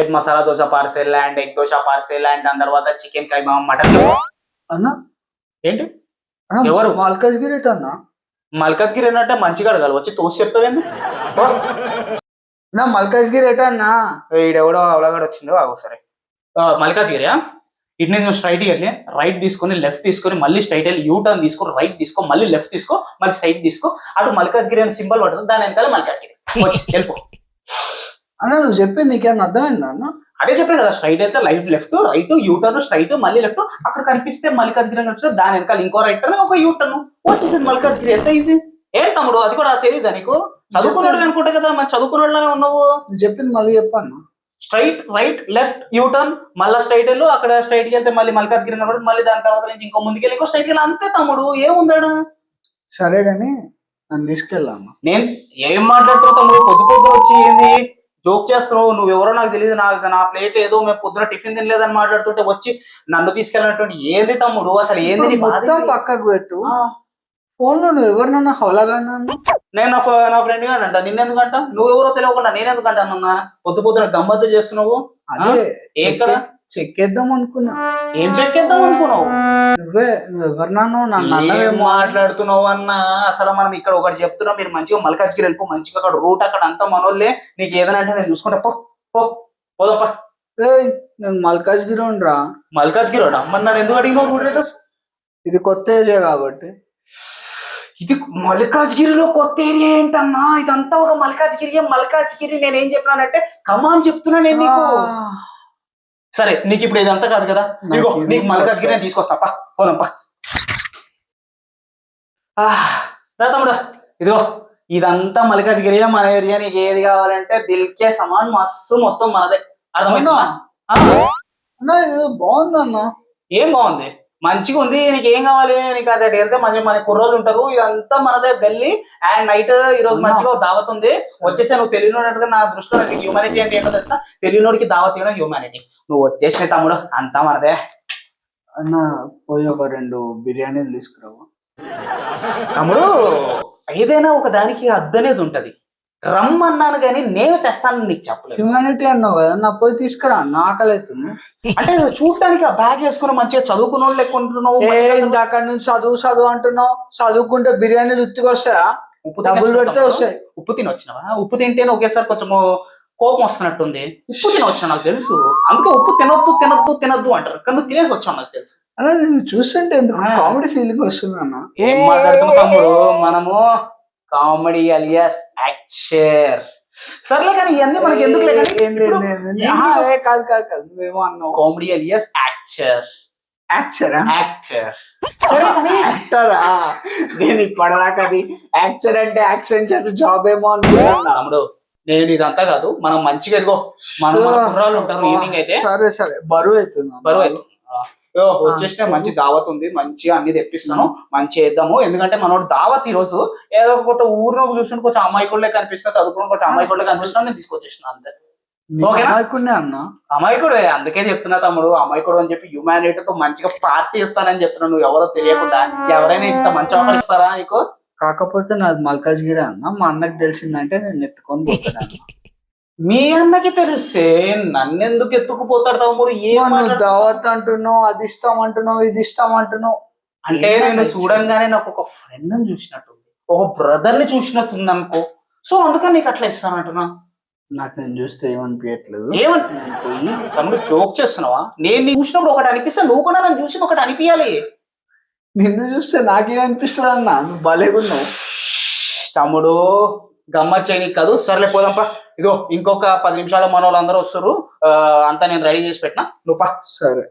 egg masala dosa parcel and egg dosa parcel and దాని తర్వాత chicken కైమా mutton అన్న ఏంటి ఎవరు మల్కాజ్గిరి అన్న మల్కాజ్గిరి అంటే మంచిగా అడగాలి వచ్చి తోసి చెప్తావేంది నా మల్కాజ్గిరి అన్నా ఈడెవడో అవలగాడు వచ్చిందో సరే మల్కాజ్గిరియా ఇటు నేను స్ట్రైట్ వెళ్ళి రైట్ తీసుకొని లెఫ్ట్ తీసుకొని మళ్ళీ స్ట్రైట్ వెళ్ళి యూ టర్న్ తీసుకో రైట్ తీసుకో మళ్ళీ లెఫ్ట్ తీసుకో మళ్ళీ స్ట్రైట్ తీసుకో అటు మల్కాజ్గిరి అని సింబల్ పడుతుంది దాని వెనకాల మల్కాజ్గిరి వెళ్ళిపో అన్న నువ్వు చెప్పింది నీకేమన్నా అర్థమైందా అన్న అదే చెప్పాను కదా స్ట్రైట్ అయితే left right you turn straight మళ్ళీ లెఫ్ట్ అక్కడ కనిపిస్తే మల్కాజ్గిరి అని కనిపిస్తే దాని వెనకాల ఇంకో రైట్ టర్న్ ఒక యూ టర్న్ వచ్చేసింది మల్కాజ్గిరి ఎంత ఈజీ ఏం తమ్ముడు అది కూడా తెలియదా నీకు చదువుకున్నాడు అనుకుంటా కదా మరి చదువుకున్నాడులానే ఉన్నావు నువ్వు చెప్పింది మళ్ళీ చెప్పాను straight right left you turn మళ్ళీ స్ట్రైట్ వెళ్ళు అక్కడ స్ట్రైట్ కి వెళ్తే మళ్ళీ మల్కాజ్గిరి కనబడి మళ్ళీ దాని తర్వాత నుంచి ఇంకో ముందుకెళ్ళి ఇంకో స్ట్రైట్ వెళ్ళి అంతే తమ్ముడు ఏముందాడు సరే గాని నన్ను తీసుకెళ్ళాను నేను ఏం మాట్లాడుతావు తమ్ముడు పొద్దు వచ్చి ఏంది జోక్ చేస్తున్నావు నువ్వు ఎవరో నాకు తెలియదు నా ప్లేట్ ఏదో మేము పొద్దున టిఫిన్ తినలేదని మాట్లాడుతుంటే వచ్చి నన్ను తీసుకెళ్ళినటువంటి ఏంది తమ్ముడు అసలు ఏంది మొత్తం పక్కకు పెట్టు ఫోన్ లో నువ్వు ఎవరినన్నా హౌలాగాడినా నేను నా ఫ్రెండ్ గా అంట నిన్నెందుకంట నువ్వెవరో తెలియకుండా నేనెందుకంటానన్నా పొద్దున గమ్మత్తు చేస్తున్నావు అదే ఎక్కడ చెక్కేద్దాం అనుకున్నా ఏం చెక్కేద్దాం అనుకున్నావు నువ్వు ఎవరినాను ఏం మాట్లాడుతున్నావు అన్నా అసలు మనం ఇక్కడ ఒకటి చెప్తున్నాం మీరు మంచిగా మల్కాజ్గిరి వెళ్ళిపో మంచిగా అక్కడ రూట్ అక్కడ అంతా మనోళ్ళే నీకు ఏదైనా అంటే నేను చూసుకుంటా పోదప్పా నేను మల్కాజ్గిరి ఉండరా మల్కాజ్గిరి అమ్మని నన్ను ఎందుకు అడిగినావు రూట్ అడ్రస్ ఇది కొత్త ఏరియా కాబట్టి ఇది మల్కాజ్గిరిలో కొత్త ఏరియా ఏంటన్నా ఇదంతా ఒక మల్కాజ్గిరి నేనేం చెప్పినానంటే కమాన్ చెప్తున్నా నేను నీకు సరే నీకు ఇప్పుడు ఇదంతా కాదు కదా నీకు మల్కాజ్గిరి నేను తీసుకొస్తా పోదాంపా తమ్ముడు ఇదిగో ఇదంతా మల్కాజ్గిరి మన ఏరియా నీకు ఏది కావాలంటే దిల్కే సమాన్ మస్తు మొత్తం మనదే అర్థమైందా బాగుందన్నా ఏం బాగుంది మంచిగా ఉంది నీకు ఏం కావాలి నీకు అదే వెళ్తే మంచి మన కుర్రోళ్ళు ఉంటారు ఇదంతా మనదే గల్లీ అండ్ నైట్ ఈ రోజు మంచిగా దావత్ ఉంది వచ్చేసా నువ్వు తెలియనట్టుగా నా దృష్టిలో నీకు హ్యూమానిటీ అంటే ఏంటో తెలుసా తెలియనోడికి దావత్ ఇవ్వడం హ్యూమానిటీ నువ్వు వచ్చేసిన తమ్ముడు అంతా మనదే అన్న పోయి ఒక 2 బిర్యానీలు తీసుకురావు తమ్ముడు ఏదైనా ఒక దానికి అద్దు అనేది ఉంటది రమ్మన్నాను కానీ నేను తెస్తానని నీకు చెప్పలేదు హ్యూమానిటీ అన్నావు కదా నా పోయి తీసుకురా అన్న ఆకలి అవుతుంది అంటే చూడటానికి ఆ బ్యాగ్ వేసుకుని మంచిగా చదువుకున్న వాళ్ళు ఎక్కుంటున్నావు అక్కడ నుంచి చదువు అంటున్నావు చదువుకుంటే బిర్యానీలు ఉత్తికి వస్తాయా డబ్బులు పెడితే వస్తాయి ఉప్పు తిని వచ్చినావా ఉప్పు తింటేనే ఒకేసారి కొంచెం కోపం వస్తున్నట్టుంది ఉప్పు తిని వచ్చినా నాకు తెలుసు అందుకే ఉప్పు తినొద్దు అంటారు కానీ నువ్వు తినేసి వచ్చావు నాకు తెలుసు అలా నేను చూస్తుంటే ఎందుకు కామెడీ ఫీలింగ్ వస్తుంది అన్న ఏం మాట్లాడుతున్నావు తమ్ముడు మనము కామెడీ అలియాస్ యాక్టర్ సర్లే కానీ ఇవన్నీ మనకి ఎందుకు కాదు నువ్వేమో అన్నావు కామెడీ అలియాస్ యాక్టరా సరే కానీ యాక్టరా నేను ఇప్పటిదాకా అది యాక్టర్ అంటే యాక్సెంచర్ జాబ్ ఏమో అనుకున్నా తమ్ముడు నేను ఇదంతా కాదు మనం మంచిగా ఎదుగో మన కుర్రాళ్ళు ఉంటారు ఈవినింగ్ అయితే సరే బరువు అవుతుంది వచ్చేసిన మంచి దావత్ ఉంది మంచిగా అన్ని తెప్పిస్తాను మంచిగా వేద్దాము ఎందుకంటే మనోడు దావత్ ఈ రోజు ఏదో కొత్త ఊరిలో చూసిన కొంచెం అమ్మాయికుళ్ళే కనిపించిన చదువుకుని కొంచెం అమ్మాయికుళ్ళే కనిపిస్తున్నా నేను తీసుకొచ్చేసిన అంతే అమ్మాయికుడు అందుకే చెప్తున్నా తమ్ముడు అమ్మాయికుడు అని చెప్పి హ్యూమానిటీతో మంచిగా పార్టీ ఇస్తానని చెప్తున్నా నువ్వు ఎవరో తెలియకుండా ఎవరైనా ఇంత మంచి ఆఫర్ ఇస్తారా నీకు కాకపోతే నాది మల్కాజ్గిరి అన్న మా అన్నకి తెలిసిందంటే నేను ఎత్తుకొని పోతాను అన్న మీ అన్నకి తెలిస్తే నన్నెందుకు ఎత్తుకుపోతాడు తమ్ముడు దావత్ అంటున్నావు అది ఇస్తామంటున్నావు ఇది ఇస్తామంటున్నావు అంటే నేను చూడంగానే నాకు ఒక ఫ్రెండ్ ని చూసినట్టుంది ఒక బ్రదర్ ని చూసినట్టుంది అనుకో సో అందుకని నీకు అట్లా ఇస్తానంటున్నా నాకు నేను చూస్తే ఏమనిపించట్లేదు ఏమనిపోయి తమ్ముడు జోక్ చేస్తున్నావా నేను చూసినప్పుడు ఒకటి అనిపిస్తా నువ్వు కూడా నన్ను చూసి ఒకటి అనిపించాలి నిన్ను చూస్తే నాకేమనిపిస్తుంది అన్న నువ్వు భలేగున్నావు తమ్ముడు గమ్మత్ చేయనీకి కాదు సర్లే పోదాంపా ఇదో ఇంకొక 10 నిమిషాలు మన వాళ్ళందరూ వస్తారు అంతా నేను రెడీ చేసి పెట్టినా నువ్వు సరే